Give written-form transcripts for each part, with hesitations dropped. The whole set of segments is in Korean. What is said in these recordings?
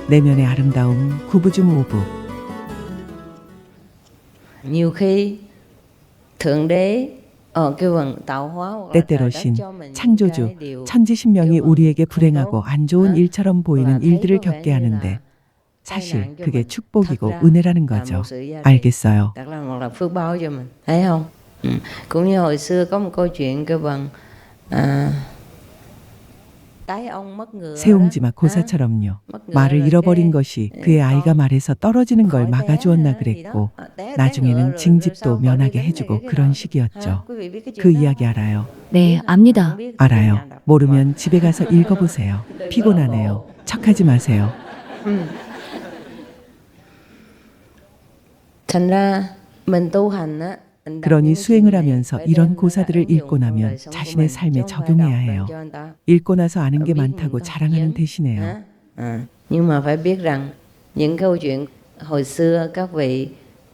내면의 아름다움 구부 중 오부. nhiều khi thượng đế ở cái vầng tạo hóa hoặc là 때때로 trời đất 신, cho mình những 창조주, cái điều 천지신명이 우리에게 không 불행하고 tốt, 안 좋은 hả? 일처럼 보이는 và thấy 일들을 có vẻ 겪게 như 하는데 là tai 사실 nạn cho 그게 mình. Thật 축복이고 ra 은혜라는 là 거죠. một sự gia trì, 알겠어요. thật ra một là phước báo cho mình, thấy không? Cũng như hồi xưa có một câu chuyện kêu bằng tái ông mất ngựa đó. 세옹지마 hả? 고사처럼요. mất ngựa 말을 rồi 잃어버린 cái 것이 그의 아이가 con 말에서 떨어지는 걸 khỏi té 막아주었나 gì 그랬고 đó. té ngựa 나중에는 rồi 징집도 xong khỏi đi 면하게 lính này 해주고 cái 그런 nọ. 식이었죠. hả? Quý vị biết cái 그 chuyện đó 이야기 không? 알아요. 네, không 압니다. biết thì 알아요. nhà đọc. 모르면 집에 가서 읽어보세요. 피곤하네요. 척하지 마세요. thành ra mình tu hành á, mình đọc 그러니 những 수행을 chuyện này 하면서 phải 이런 đem ra 고사들을 ứng dụng 읽고 trong 나면 đời sống của 자신의 mình, 삶에 chứ không phải 적용해야 đọc để 해요. cho người ta 읽고 나서 아는 게 biết mình 많다고 có 자랑하는 kiến. 대신에요. hả? Nhưng mà phải biết rằng những câu chuyện hồi xưa các vị,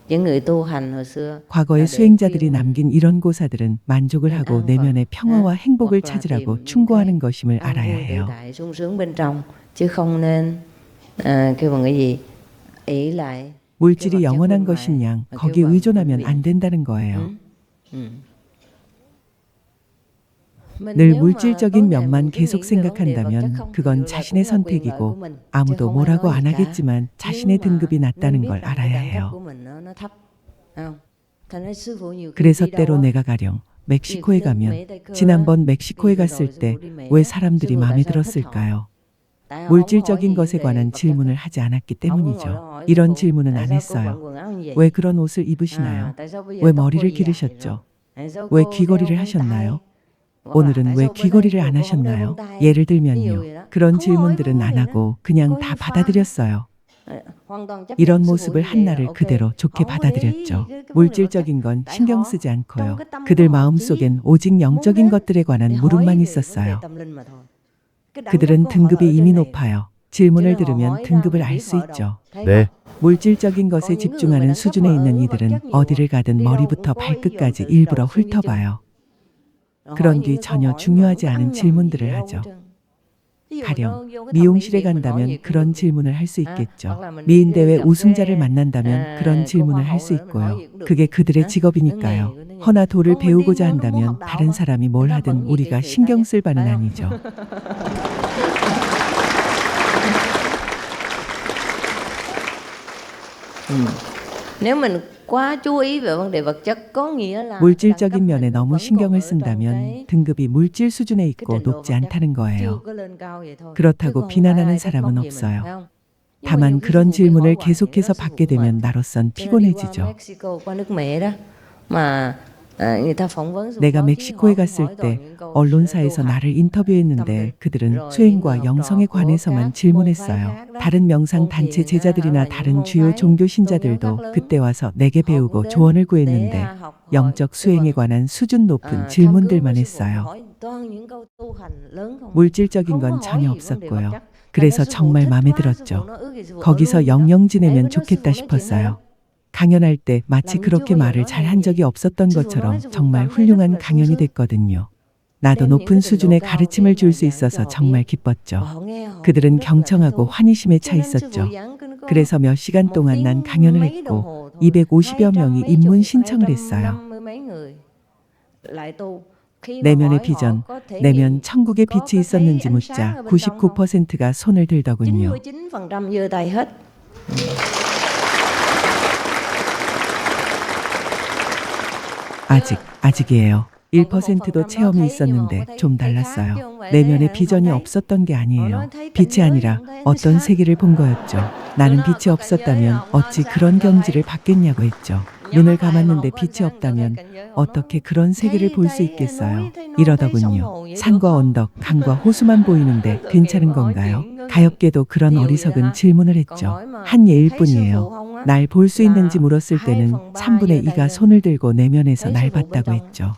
những người tu hành hồi xưa 과거의 là để 수행자들이 khuyên mình 남긴 이런 고사들은 만족을 nên 하고 an 내면의 Phật, 평화와 행복을 hoặc là 찾으라고 tìm những 충고하는 cái 것임을 an 알아야 vui tự 해요. tại sung sướng bên trong, chứ không nên kêu bằng cái gì ỷ lại 물질이 영원한 것인 양 거기에 의존하면 안 된다는 거예요. 늘 물질적인 면만 계속 생각한다면 그건 자신의 선택이고 아무도 뭐라고 안 하겠지만 자신의 등급이 낮다는 걸 알아야 해요. 그래서 때로 내가 가령 멕시코에 가면 지난번 멕시코에 갔을 때 왜 사람들이 마음에 들었을까요? 물질적인 것에 관한 질문을 하지 않았기 때문이죠. 이런 질문은 안 했어요. 왜 그런 옷을 입으시나요? 왜 머리를 기르셨죠? 왜 귀걸이를 하셨나요? 오늘은 왜 귀걸이를 안 하셨나요? 예를 들면요. 그런 질문들은 안 하고 그냥 다 받아들였어요. 이런 모습을 한나를 그대로 좋게 받아들였죠. 물질적인 건 신경 쓰지 않고요. 그들 마음속엔 오직 영적인 것들에 관한 물음만 있었어요. 그들은 등급이 이미 높아요. 질문을 들으면 등급을 알 수 있죠. 네. 물질적인 것에 집중하는 수준에 있는 이들은 어디를 가든 머리부터 발끝까지 일부러 훑어봐요. 그런 뒤 전혀 중요하지 않은 질문들을 하죠. 가령 미용실에 간다면 그런 질문을 할 수 있겠죠. 미인대회 우승자를 만난다면 그런 질문을 할 수 있고요. 그게 그들의 직업이니까요. 허나 도를 배우고자 한다면 다른 사람이 뭘 하든 우리가 신경 쓸 바는 아니죠. Nếu mình quá chú ý về vấn đề vật chất có nghĩa là 물질적인 면에 너무 신경을 쓴다면 등급이 물질 수준에 있고 높지 않다는 거예요. 그렇다고 비난하는 사람은 없어요. 다만 그런 질문을 계속해서 받게 되면 나로선 피곤해지죠. 내가 멕시코에 갔을 때 언론사에서 나를 인터뷰했는데 그들은 수행과 영성에 관해서만 질문했어요. 다른 명상 단체 제자들이나 다른 주요 종교 신자들도 그때 와서 내게 배우고 조언을 구했는데 영적 수행에 관한 수준 높은 질문들만 했어요. 물질적인 건 전혀 없었고요. 그래서 정말 마음에 들었죠. 거기서 영영 지내면 좋겠다 싶었어요. 강연할 때 마치 그렇게 말을 잘 한 적이 없었던 것처럼 정말 훌륭한 강연이 됐거든요. 나도 높은 수준의 가르침을 줄 수 있어서 정말 기뻤죠. 그들은 경청하고 환희심에 차 있었죠. 그래서 몇 시간 동안 난 강연을 했고 250여 명이 입문 신청을 했어요. 내면의 비전, 내면 천국의 빛이 있었는지 묻자 99%가 손을 들더군요. 아직이에요. 1%도 체험이 있었는데 좀 달랐어요. 내면의 비전이 없었던 게 아니에요. 빛이 아니라 어떤 세계를 본 거였죠. 나는 빛이 없었다면 어찌 그런 경지를 받겠냐고 했죠. 눈을 감았는데 빛이 없다면 어떻게 그런 세계를 볼 수 있겠어요? 이러더군요. 산과 언덕, 강과 호수만 보이는데 괜찮은 건가요? 가엾게도 그런 어리석은 질문을 했죠. 한 예일 뿐이에요. 날 볼 수 있는지 물었을 때는 3분의 2가 손을 들고 내면에서 날 봤다고 했죠.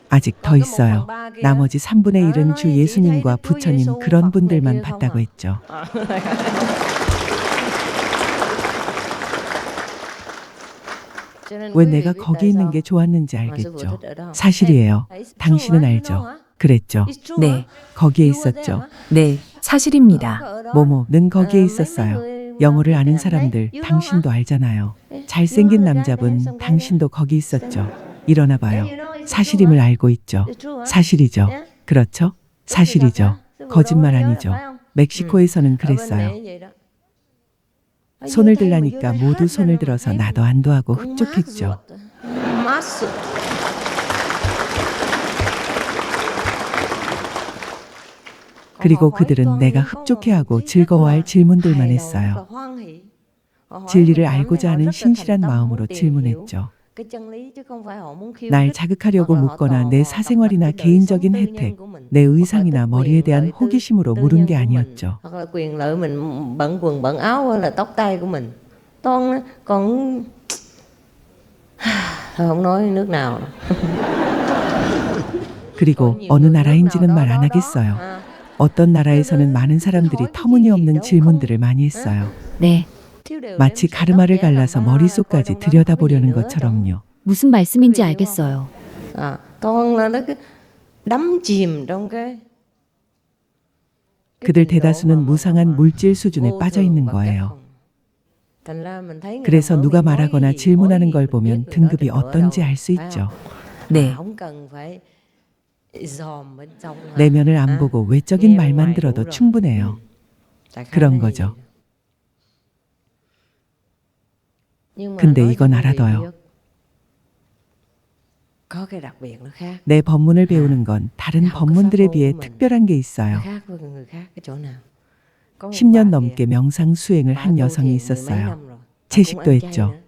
아직 더 있어요. 나머지 3분의 1은 주 예수님과 부처님 그런 분들만 봤다고 했죠. 왜 내가 거기 있는 게 좋았는지 알겠죠. 사실이에요. 당신은 알죠. 그랬죠. 네, 거기에 있었죠. 네, 사실입니다. 모모는 거기에 있었어요. 영어를 아는 사람들, 당신도 알잖아요. 잘생긴 남자분, 당신도 거기 있었죠. 일어나 봐요. 사실임을 알고 있죠. 사실이죠. 그렇죠? 사실이죠. 거짓말 아니죠. 멕시코에서는 그랬어요. 손을 들라니까 모두 손을 들어서 나도 안도 하고 흡족했죠. 그리고 그들은 내가 흡족해하고 즐거워할 질문들만 했어요. 진리를 알고자 하는 신실한 마음으로 질문했죠. 날 자극하려고 묻거나 내 사생활이나 개인적인 혜택, 내 의상이나 머리에 대한 호기심으로 물은 게 아니었죠. Hoặc là quyền lợi mình bận quần bận áo hay là tóc tai của mình. Con còn thôi không nói nước nào. 그리고 어느 나라인지는 말 안 하겠어요. 어떤 나라에서는 많은 사람들이 터무니없는 질문들을 많이 했어요. 네, 마치 가르마를 갈라서 머릿속까지 들여다보려는 것처럼요. 무슨 말씀인지 알겠어요. À, con là nó cứ đắm chìm trong cái 그들 대다수는 무상한 물질 수준에 빠져 있는 거예요. 그래서 누가 말하거나 질문하는 걸 보면 등급이 어떤지 알 수 있죠. 네, 내면을 안 보고 외적인 말만 들어도 충분해요. 그런 거죠. 근데 이건 알아둬요. có cái đặc biệt nó khác. 내 법문을 배우는 건 다른 법문들에 비해 특별한 게 있어요. khác với người khác cái chỗ nào? Có một 10년 bà 넘게 kìa, 명상 수행을 bà 한 tu 여성이 thiền mười mấy 있었어요. năm rồi. Bà 채식도 cũng ăn chay 했죠. nữa.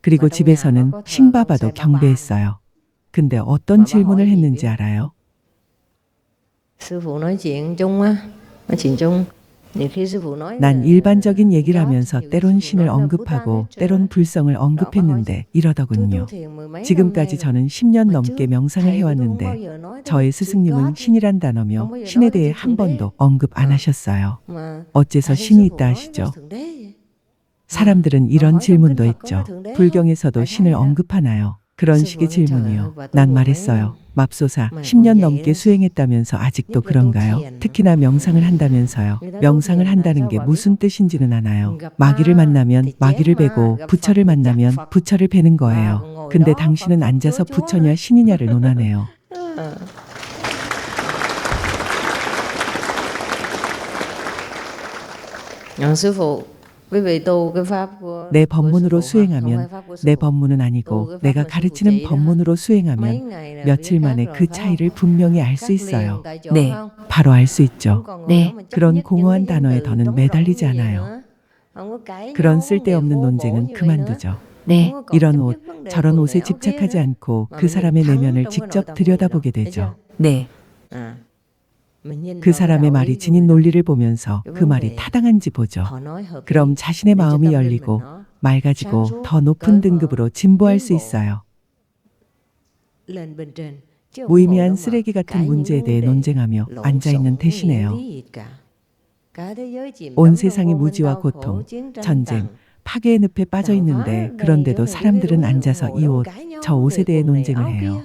그리고 마, 집에서는 동양 신바바도 거 경배했어요. 근데 어떤 질문을 했는지 알아요? sư phụ nói chuyện chung á, nói chuyện chung. nhiều khi sư phụ nói 난 là 일반적인 얘기를 God, 하면서 nhiều khi 때론 sư phụ 신을 nói là 언급하고 Buddha 때론 불성을 언급했는데 이러더군요. 지금까지 저는 10년 넘게 명상을 해왔는데 저의 스승님은 신이란 단어며 신에 대해 한 번도 언급 안 하셨어요. 어째서 신이 있다 하시죠? 사람들은 이런 질문도 했죠. 불경에서도 신을 언급하나요? 그런 식의 질문이요. 난 말했어요. 맙소사, 10년 넘게 수행했다면서 아직도 그런가요? 특히나 명상을 한다면서요. 명상을 한다는 게 무슨 뜻인지는 아나요? 마귀를 만나면 마귀를 베고 부처를 만나면 부처를 베는 거예요. 근데 당신은 앉아서 부처냐 신이냐를 논하네요. sư phụ quý vị tu cái pháp của 내 của sư 법문으로 phụ hả? Không 수행하면 phải pháp của sư 내 phụ. 법문은 아니고 내가 가르치는 법문으로 mấy 수행하면 ngày là 며칠 biết 만에 khác 그 rồi, phải 차이를 không? 분명히 알 Khác 수 있어요. liền tại chỗ, 네. phải không? 바로 알 수 있죠. Không còn 네. ngồi mà chấp 그런 nhất 공허한 những cái 단어에 danh từ 더는 trống 매달리지 rỗng gì 않아요. nữa. Không có cãi 그런 nhau, 쓸데없는 vấn đề 논쟁은 vô bổ như vậy nữa. 그만두죠. 네, không có còn 이런 chấp 옷, nhất vấn đề 저런 quần 옷에 áo kia 집착하지 nữa. 않고 Mà 그 mình 사람의 nhìn thẳng 내면을 trong cái nội 직접 tâm người đó. 들여다보게 Thấy 되죠. chưa? 네, À. Mình nhìn 그 vào cái 사람의 đạo 말이 lý của 지닌 người đó. 논리를 보면서 그 말이 타당한지 보죠. Họ nói hợp 그럼 lý 자신의 để cho 마음이 tâm linh 열리고 mình nó 맑아지고 더 높은 등급으로 진보할 수 있어요. lên bên trên. Chứ không 무의미한 ngồi đó mà 쓰레기 같은 cãi những 문제에 대해 vấn đề 논쟁하며 lộn 앉아있는 xộn, 대신에요. nghĩa lý gì cả. Cả thế giới chìm 온 đắm trong 세상이 vô minh, 무지와 đau khổ, 고통, chiến tranh, 전쟁, tàn. 파괴의 늪에 빠져 있는데 그런데도 사람들은 앉아서 이 옷, 저 옷에 대해 논쟁을 해요.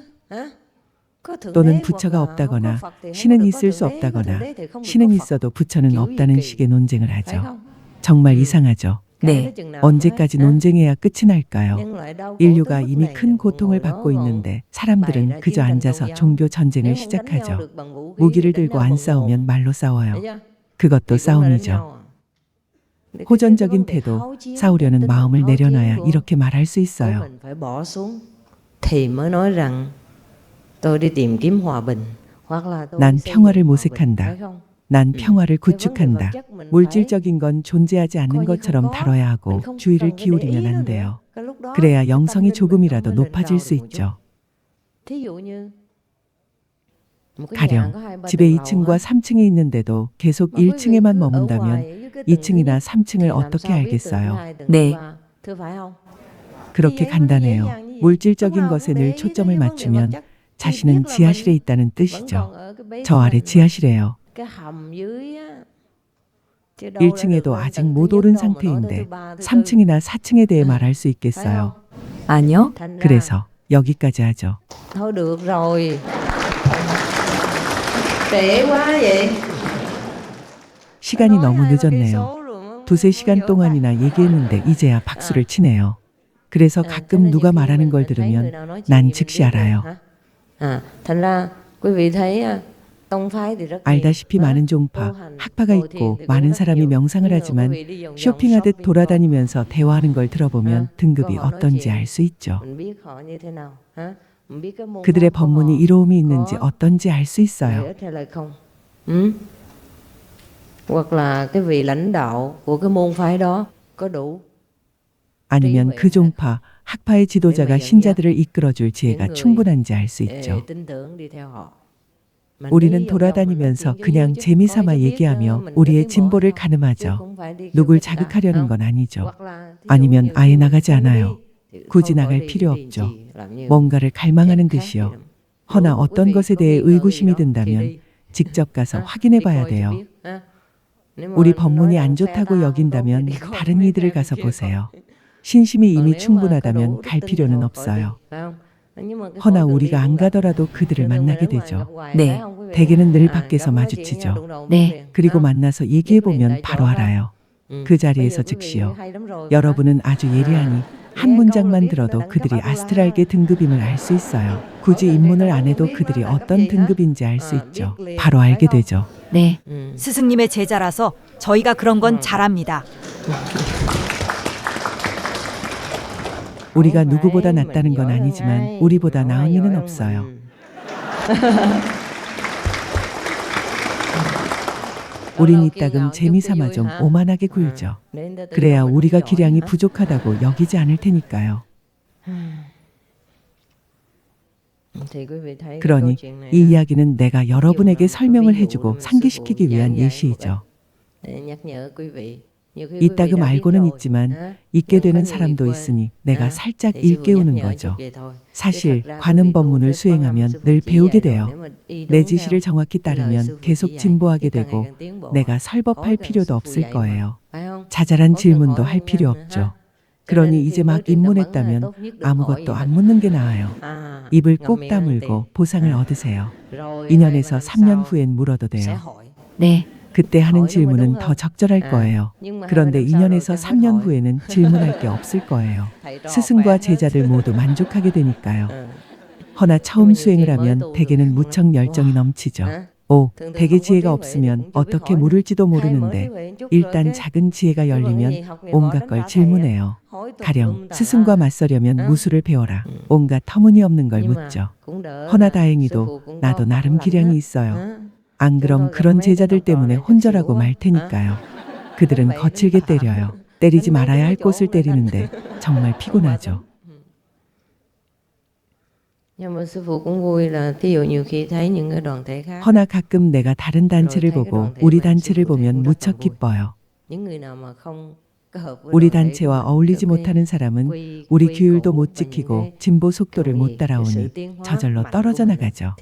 또는 부처가 없다거나 신은 있을 수 없다거나 신은 있어도 부처는 없다는 식의 논쟁을 하죠. 정말 이상하죠. 네. 언제까지 논쟁해야 끝이 날까요? 인류가 이미 큰 고통을 받고 있는데 사람들은 그저 앉아서 종교 전쟁을 시작하죠. 무기를 들고 안 싸우면 말로 싸워요. 그것도 싸움이죠. 호전적인 태도, 싸우려는 마음을 내려놔야 이렇게 말할 수 있어요. mình phải bỏ xuống thì mới nói rằng tôi đi tìm kiếm hòa bình hoặc là tôi 난 đi xây 평화를 dựng hòa bình, 모색한다. phải không? 난 평화를 cái vấn đề 구축한다. vật chất mình phải 물질적인 건 존재하지 않는 coi như 것처럼 không có. 다뤄야 하고 mình không 주의를 cần phải để ý 기울이면 nó 안 nữa. 돼요. Cái lúc đó 그래야 cái tâm 영성이 linh mình nó 조금이라도 mới lên 높아질 cao 수 được một chút. 있죠. thí dụ như một cái nhà 가령 có 2-3 집에 tầng lầu 2층과 hả? 3층이 있는데도 계속 Mà quý vị 1층에만 cứ ở 머문다면 hoài với cái tầng thứ 2층이나 nhất 3층을 thì làm 어떻게 sao biết tầng thứ 알겠어요? hai, tầng 네. thứ ba. Thưa phải không? 그렇게 이게 간단해요. 이해하는 이해. 물질적인 lúc nào 것에 cũng 늘 để ý 초점을 tới vấn đề 맞추면 vật chất. Thì 자신은 biết là 지하실에 mình 있다는 vẫn 뜻이죠. còn ở cái 저 아래 basement mà. 지하실에요. cái hầm dưới á. chứ đâu đã được 1층에도 lên 아직 tầng thứ 못 nhất 오른 đâu mà nói tới thứ 상태인데 ba, thứ tư. 3층이나 4층에 대해 응. 말할 수 phải 있겠어요. không? 아니요, thành ra 그래서 여기까지 하죠. thôi được rồi. trễ quá vậy. 시간이 너무 늦었네요. 두세 시간 동안이나 얘기했는데 이제야 박수를 치네요. 그래서 가끔 누가 말하는 걸 들으면 난 즉시 알아요. thành ra quý vị thấy tông phái thì rất nhiều. 알다시피 많은 종파, 학파가 있고 많은 사람이 명상을 하지만 쇼핑하듯 돌아다니면서 대화하는 걸 들어보면 등급이 어떤지 알 수 있죠. mình biết họ như thế nào, mình biết cái môn 그들의 pháp của 법문이 họ 이로움이 있는지 có 어떤지 알 수 lợi 있어요. ích hay là không. Hoặc là cái vị lãnh đạo của cái môn phái đó có đủ 아니면 그 종파, 학파의 지도자가 신자들을 이끌어줄 지혜가 충분한지 알 수 để 있죠. tin tưởng đi theo họ. Mà 우리는 nếu 돌아다니면서 vòng 그냥 mà 재미삼아 coi cho biết, 얘기하며 mình có 우리의 tiến bộ 진보를 hay không, chứ 가늠하죠. không phải đi kêu 누굴 người ta, 자극하려는 không? 건 아니죠. hoặc là thí dụ 아니면 như 아예 mình 나가지 không đi, 않아요. thì 굳이 không 나갈 phải 필요 đi 없죠. trì, làm như 뭔가를 갈망하는 khác 듯이요. vậy. 허나 Nếu mà quý 어떤 vị 것에 có 대해 nghi ngờ gì 의구심이 đó thì 든다면 đi. 직접 가서 아, 확인해 đi 봐야 coi cho 돼요. biết, nếu mà 우리 nói 법문이 rằng 안 phe 좋다고 ta không tốt thì 여긴다면 đi coi 다른 mấy 이들을 phe 가서 kia coi. 보세요. 신심이 Còn 이미 nếu mà có đủ 충분하다면 đức 갈 tin thì 필요는 thôi khỏi đi, 없어요. phải không? Nhưng mà cái 허나 con đường đi 우리가 안 cũng gặp. 가더라도 그들을 Thường thường mà 만나게 đến ngoài 되죠. gặp hoài, 네. phải không quý vị? 대개는 늘 gặp 밖에서 nói chuyện nhau 마주치죠. đụng đầu 네. biết liền, 그리고 phải không? 만나서 Biết 얘기해 liền 보면 tại 바로 chỗ ha. 알아요. 그 Bây 자리에서 giờ quý vị 즉시요. hay lắm rồi, phải không? 여러분은 아주 예리하니 한 예, 문장만 câu 들어도 là biết 그들이 là đẳng cấp 아스트랄계 Atula. 등급임을 알 수 있어요. 굳이 입문을 안 해도 그들이 어떤 등급인지 알 수 있죠. biết liền, 바로 phải 알게 không? 되죠. 네. 스승님의 제자라서 저희가 그런 건 잘합니다. 우리가 누구보다 낫다는 건 아니지만 우리보다 나은 이는 없어요. 우린 이따금 재미삼아 좀 오만하게 굴죠. 그래야 우리가 기량이 부족하다고 여기지 않을 테니까요. 그러니 이 이야기는 내가 여러분에게 설명을 해주고 상기시키기 위한 예시이죠. 이따금 알고는 있지만 잊게 되는 사람도 있으니 내가 살짝 일깨우는 거죠. 사실 관음 법문을 수행하면 늘 배우게 돼요. 내 지시를 정확히 따르면 계속 진보하게 되고 내가 설법할 필요도 없을 거예요. 자잘한 질문도 할 필요 없죠. 그러니 이제 막 입문했다면 아무것도 안 묻는 게 나아요. 입을 꼭 다물고 보상을 얻으세요. 2년에서 3년 후엔 물어도 돼요. 네. 그때 하는 질문은 더 적절할 거예요. 그런데 2년에서 3년 후에는 질문할 게 없을 거예요. 스승과 제자들 모두 만족하게 되니까요. 허나 처음 수행을 하면 대개는 무척 열정이 넘치죠. 대개 지혜가 없으면 어떻게 물을지도 모르는데 일단 작은 지혜가 열리면 온갖 걸 질문해요. 가령 스승과 맞서려면 무술을 배워라. 온갖 터무니없는 걸 묻죠. 허나 다행히도 나도 나름 기량이 있어요. 안 그럼 그런 제자들 때문에 혼절하고 말 테니까요. 그들은 거칠게 때려요. 때리지 말아야 할 곳을 때리는데 정말 피곤하죠. 허나 가끔 내가 다른 단체를 보고 우리 단체를 보면 무척 기뻐요. 우리 단체와 어울리지 못하는 사람은 우리 규율도 못 지키고 진보 속도를 못 따라오니 저절로 떨어져 나가죠.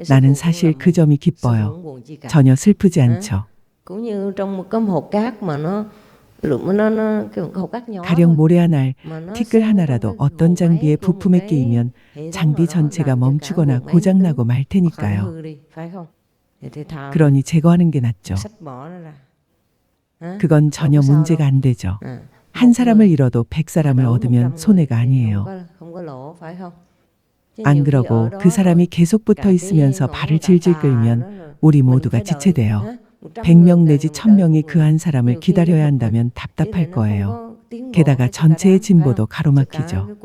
나는 사실 그 점이 기뻐요. 전혀 슬프지 않죠. 가령 모래 한 알, 티끌 하나라도 어떤 장비에 부품에 끼이면 장비 전체가 멈추거나 고장나고 말 테니까요. 그러니 제거하는 게 낫죠. 그건 전혀 문제가 안 되죠. 한 사람을 잃어도 100사람을 얻으면 손해가 아니에요. 안 그러고 그 사람이 계속 붙어 있으면서 발을 질질 끌면 우리 모두가 지체돼요. 100명 내지 1000명이 그 한 사람을 기다려야 한다면 답답할 거예요. 게다가 전체의 진보도 가로막히죠.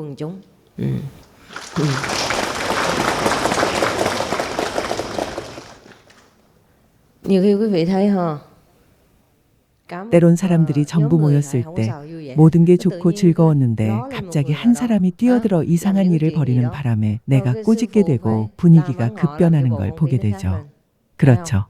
때론 사람들이 전부 모였을 때 모든 게 좋고 즐거웠는데 갑자기 한 사람이 뛰어들어 이상한 일을 벌이는 바람에 내가 꼬집게 되고 분위기가 급변하는 걸 보게 되죠. 그렇죠.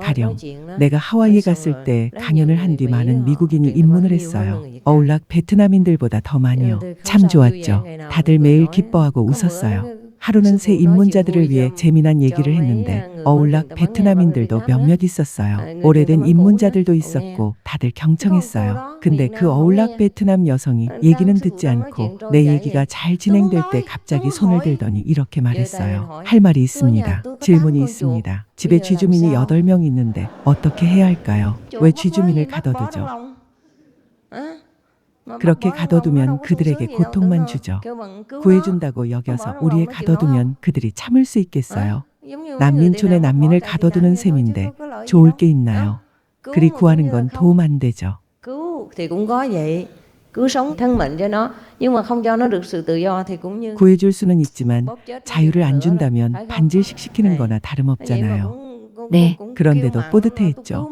가령 내가 하와이에 갔을 때 강연을 한 뒤 많은 미국인이 입문을 했어요. 어울락 베트남인들보다 더 많이요. 참 좋았죠. 다들 매일 기뻐하고 웃었어요. 하루는 새 입문자들을 위해 재미난 얘기를 했는데 어울락 베트남인들도 몇몇 있었어요. 오래된 입문자들도 있었고 다들 경청했어요. 근데 그 어울락 베트남 여성이 얘기는 듣지 않고 내 얘기가 잘 진행될 때 갑자기 손을 들더니 이렇게 말했어요. 할 말이 있습니다. 질문이 있습니다. 집에 쥐주민이 8명 있는데 어떻게 해야 할까요? 왜 쥐주민을 가둬두죠? 그렇게 가둬두면 그들에게 고통만 주죠. 구해준다고 여겨서 우리에 가둬두면 그들이 참을 수 있겠어요? 난민촌에 난민을 가둬두는 셈인데 좋을 게 있나요? 그리 구하는 건 도움 안 되죠. cứu thì cũng có vậy, cứu sống thân mệnh cho nó, nhưng mà không cho nó được sự tự do thì cũng như 구해줄 수는 있지만 자유를 안 준다면 반질식 시키는 거나 다름없잖아요. 네. 그런데도 뿌듯해했죠.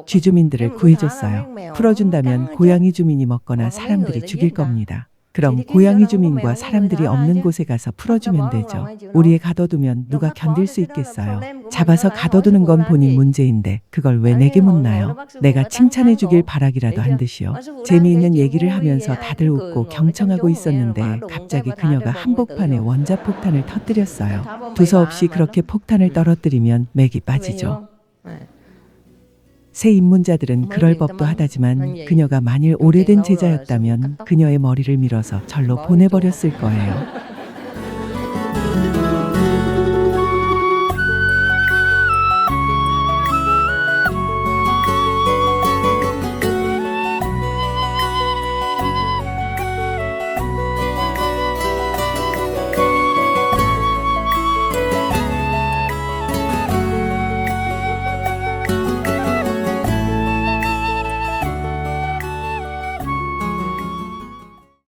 쥐주민들을 구해줬어요. 풀어준다면 고양이 주민이 먹거나 사람들이 죽일 겁니다. 그럼 고양이 주민과 사람들이 없는 곳에 가서 풀어주면 되죠. 우리에 가둬두면 누가 견딜 수 있겠어요. 잡아서 가둬두는 건 본인 문제인데 그걸 왜 내게 묻나요? 내가 칭찬해 주길 바라기라도 한 듯이요. 재미있는 얘기를 하면서 다들 웃고 경청하고 있었는데 갑자기 그녀가 한복판에 원자폭탄을 터뜨렸어요. 두서없이 그렇게 폭탄을 떨어뜨리면 맥이 빠지죠. 새 입문자들은 그럴 법도 하다지만 그녀가 만일 오래된 제자였다면 그녀의 머리를 밀어서 절로 보내버렸을 거예요.